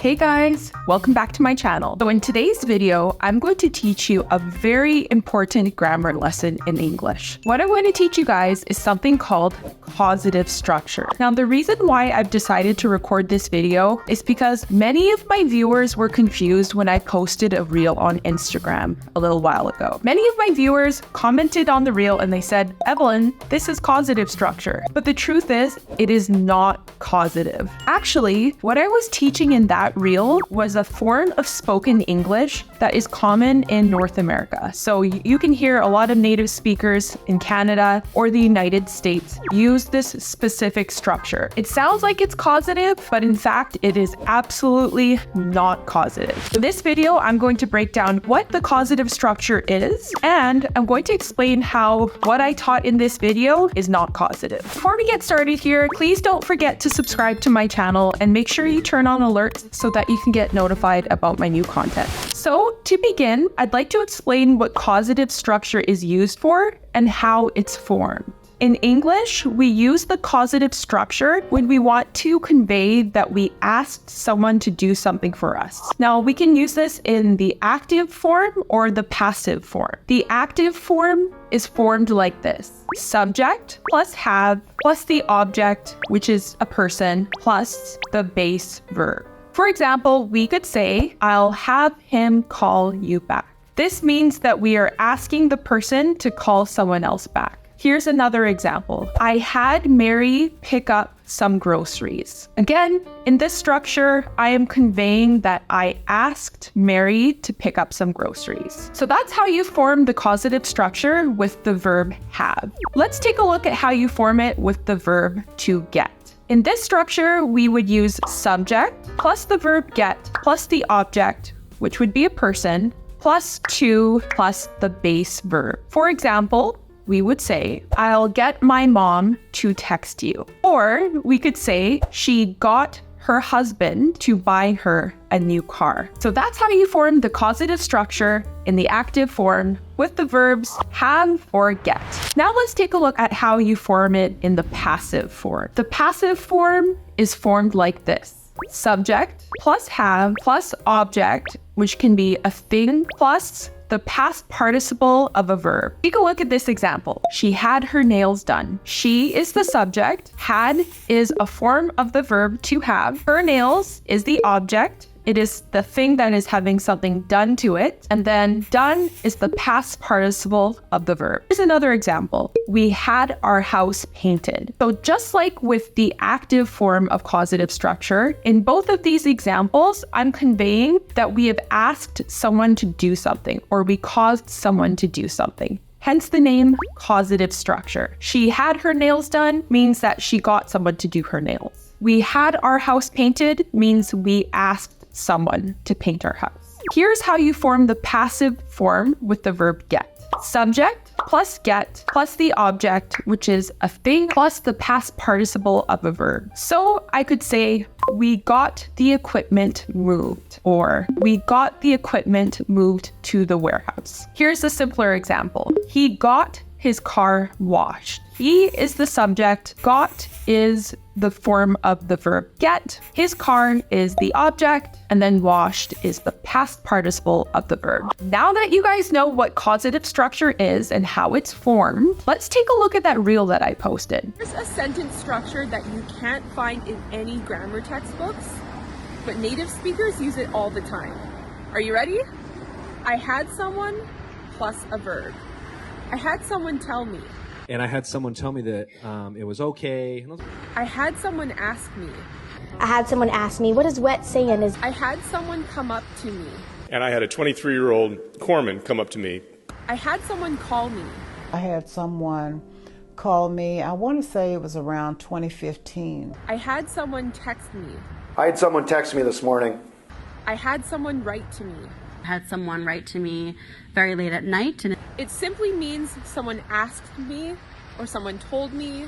Hey guys, welcome back to my channel. So in today's video, I'm going to teach you a very important grammar lesson in English. What I'm going to teach you guys is something called causative structure. Now, the reason why I've decided to record this video is because many of my viewers were confused when I posted a reel on Instagram a little while ago. Many of my viewers commented on the reel and they said, Evelyn, this is causative structure. But the truth is, it is not causative. Actually, what I was teaching in that reel was a form of spoken English that is common in North America. So you can hear a lot of native speakers in Canada or the United States use this specific structure. It sounds like it's causative, but in fact, it is absolutely not causative. In this video, I'm going to break down what the causative structure is, and I'm going to explain how what I taught in this video is not causative. Before we get started here, please don't forget to subscribe to my channel and make sure you turn on alerts so that you can get notified about my new content. So to begin, I'd like to explain what causative structure is used for and how it's formed. In English, we use the causative structure when we want to convey that we asked someone to do something for us. Now, we can use this in the active form or the passive form. The active form is formed like this: subject plus have plus the object, which is a person, plus the base verb. For example, we could say, I'll have him call you back. This means that we are asking the person to call someone else back. Here's another example. I had Mary pick up some groceries. Again, in this structure, I am conveying that I asked Mary to pick up some groceries. So that's how you form the causative structure with the verb have. Let's take a look at how you form it with the verb to get. In this structure, we would use subject plus the verb get plus the object, which would be a person, plus to plus the base verb. For example, we would say, I'll get my mom to text you. Or we could say, she got her husband to buy her a new car. So that's how you form the causative structure in the active form with the verbs have or get. Now let's take a look at how you form it in the passive form. The passive form is formed like this: subject plus have plus object, which can be a thing, plus the past participle of a verb. Take a look at this example. She had her nails done. She is the subject. Had is a form of the verb to have. Her nails is the object. It is the thing that is having something done to it. And then done is the past participle of the verb. Here's another example. We had our house painted. So just like with the active form of causative structure, in both of these examples, I'm conveying that we have asked someone to do something, or we caused someone to do something. Hence the name causative structure. She had her nails done means that she got someone to do her nails. We had our house painted means we asked someone to paint our house. Here's how you form the passive form with the verb get. Subject plus get plus the object, which is a thing, plus the past participle of a verb. So I could say, we got the equipment moved, or we got the equipment moved to the warehouse. Here's a simpler example. He got his car washed. He is the subject. Got is the form of the verb get. His car is the object, and then washed is the past participle of the verb. Now that you guys know what causative structure is and how it's formed, let's take a look at that reel that I posted. There's a sentence structure that you can't find in any grammar textbooks, but native speakers use it all the time. Are you ready? I had someone plus a verb. I had someone tell me. And I had someone tell me that it was okay. I had someone ask me. I had someone ask me, what is wet saying is... I had someone come up to me. And I had a 23-year-old corpsman come up to me. I had someone call me. I had someone call me, I want to say it was around 2015. I had someone text me. I had someone text me this morning. I had someone write to me. Had someone write to me very late at night. And it simply means someone asked me, or someone told me,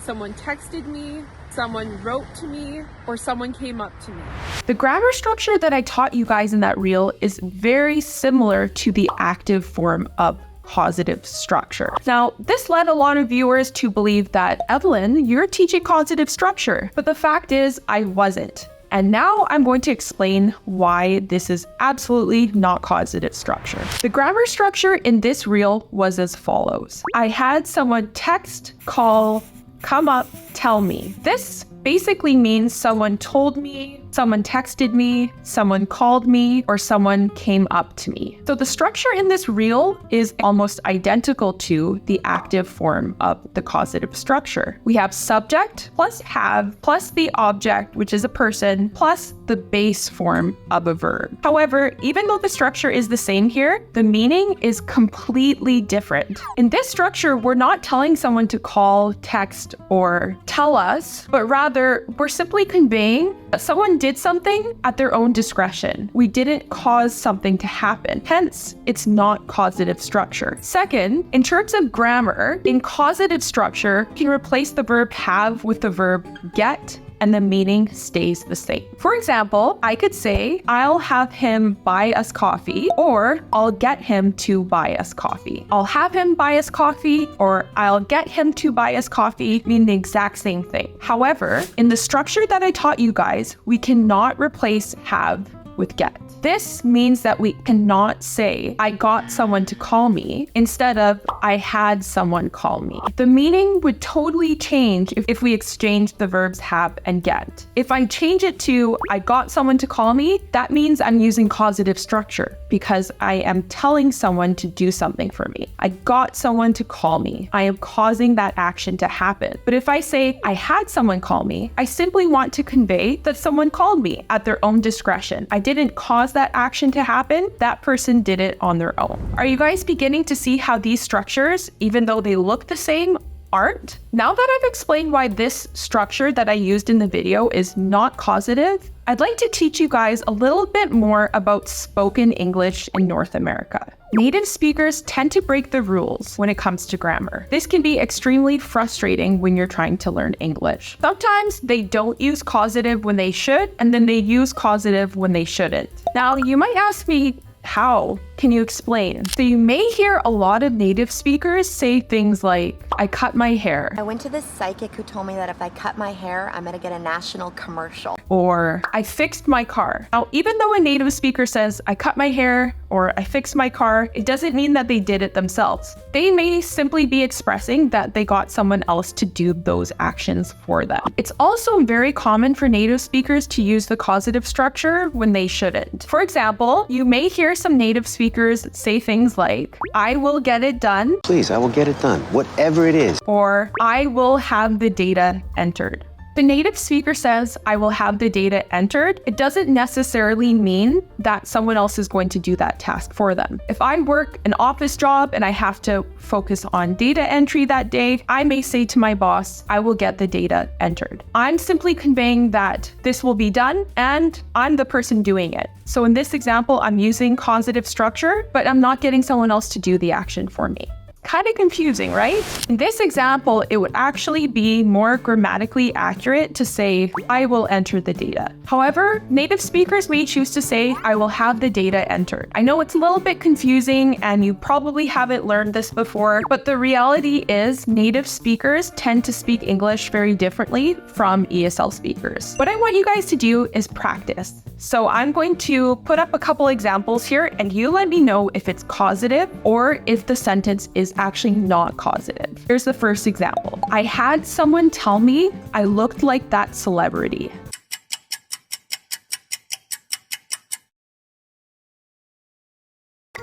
someone texted me, someone wrote to me, or someone came up to me. The grammar structure that I taught you guys in that reel is very similar to the active form of causative structure. Now, this led a lot of viewers to believe that, Evelyn, you're teaching causative structure. But the fact is, I wasn't. And now I'm going to explain why this is absolutely not causative structure. The grammar structure in this reel was as follows. I had someone text, call, come up, tell me. This basically means someone told me, someone texted me, someone called me, or someone came up to me. So the structure in this reel is almost identical to the active form of the causative structure. We have subject plus have plus the object, which is a person, plus the base form of a verb. However, even though the structure is the same here, the meaning is completely different. In this structure, we're not telling someone to call, text, or tell us, but rather we're simply conveying that someone did something at their own discretion. We didn't cause something to happen. Hence, it's not causative structure. Second, in terms of grammar, in causative structure, you can replace the verb have with the verb get, and the meaning stays the same. For example, I could say, I'll have him buy us coffee, or I'll get him to buy us coffee. I'll have him buy us coffee, or I'll get him to buy us coffee mean the exact same thing. However, in the structure that I taught you guys, we cannot replace have with get. This means that we cannot say, I got someone to call me, instead of, I had someone call me. The meaning would totally change if we exchange the verbs have and get. If I change it to, I got someone to call me, that means I'm using causative structure because I am telling someone to do something for me. I got someone to call me. I am causing that action to happen. But if I say, I had someone call me, I simply want to convey that someone called me at their own discretion. I didn't cause that action to happen. That person did it on their own. Are you guys beginning to see how these structures, even though they look the same, aren't? Now that I've explained why this structure that I used in the video is not causative, I'd like to teach you guys a little bit more about spoken English in North America. Native speakers tend to break the rules when it comes to grammar. This can be extremely frustrating when you're trying to learn English. Sometimes they don't use causative when they should, and then they use causative when they shouldn't. Now, you might ask me, how? Can you explain? So you may hear a lot of native speakers say things like, I cut my hair. I went to this psychic who told me that if I cut my hair, I'm gonna get a national commercial. Or, I fixed my car. Now, even though a native speaker says, I cut my hair, or I fixed my car, it doesn't mean that they did it themselves. They may simply be expressing that they got someone else to do those actions for them. It's also very common for native speakers to use the causative structure when they shouldn't. For example, you may hear some native speakers say things like, I will get it done. Please, I will get it done, whatever it is. Or, I will have the data entered. The native speaker says, I will have the data entered. It doesn't necessarily mean that someone else is going to do that task for them. If I work an office job and I have to focus on data entry that day, I may say to my boss, I will get the data entered. I'm simply conveying that this will be done and I'm the person doing it. So in this example, I'm using causative structure, but I'm not getting someone else to do the action for me. Kind of confusing, right? In this example, it would actually be more grammatically accurate to say, I will enter the data. However, native speakers may choose to say, I will have the data entered. I know it's a little bit confusing and you probably haven't learned this before, but the reality is native speakers tend to speak English very differently from ESL speakers. What I want you guys to do is practice. So I'm going to put up a couple examples here and you let me know if it's causative or if the sentence is actually not causative. Here's the first example. I had someone tell me I looked like that celebrity.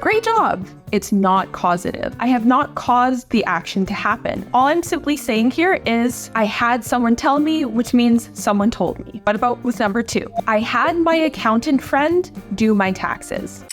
Great job! It's not causative. I have not caused the action to happen. All I'm simply saying here is I had someone tell me, which means someone told me. What about with number 2? I had my accountant friend do my taxes.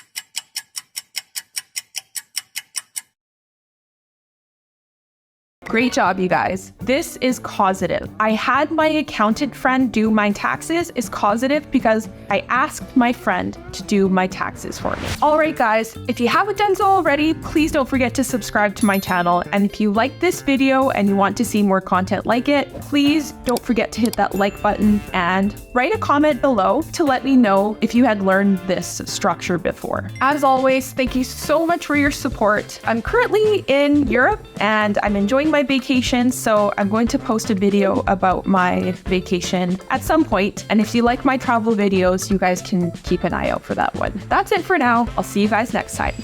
Great job, you guys. This is causative. I had my accountant friend do my taxes is causative because I asked my friend to do my taxes for me. All right, guys, if you haven't done so already, please don't forget to subscribe to my channel. And if you like this video and you want to see more content like it, please don't forget to hit that like button and write a comment below to let me know if you had learned this structure before. As always, thank you so much for your support. I'm currently in Europe and I'm enjoying my my vacation, so I'm going to post a video about my vacation at some point. And if you like my travel videos, you guys can keep an eye out for that one. That's it for now. I'll see you guys next time.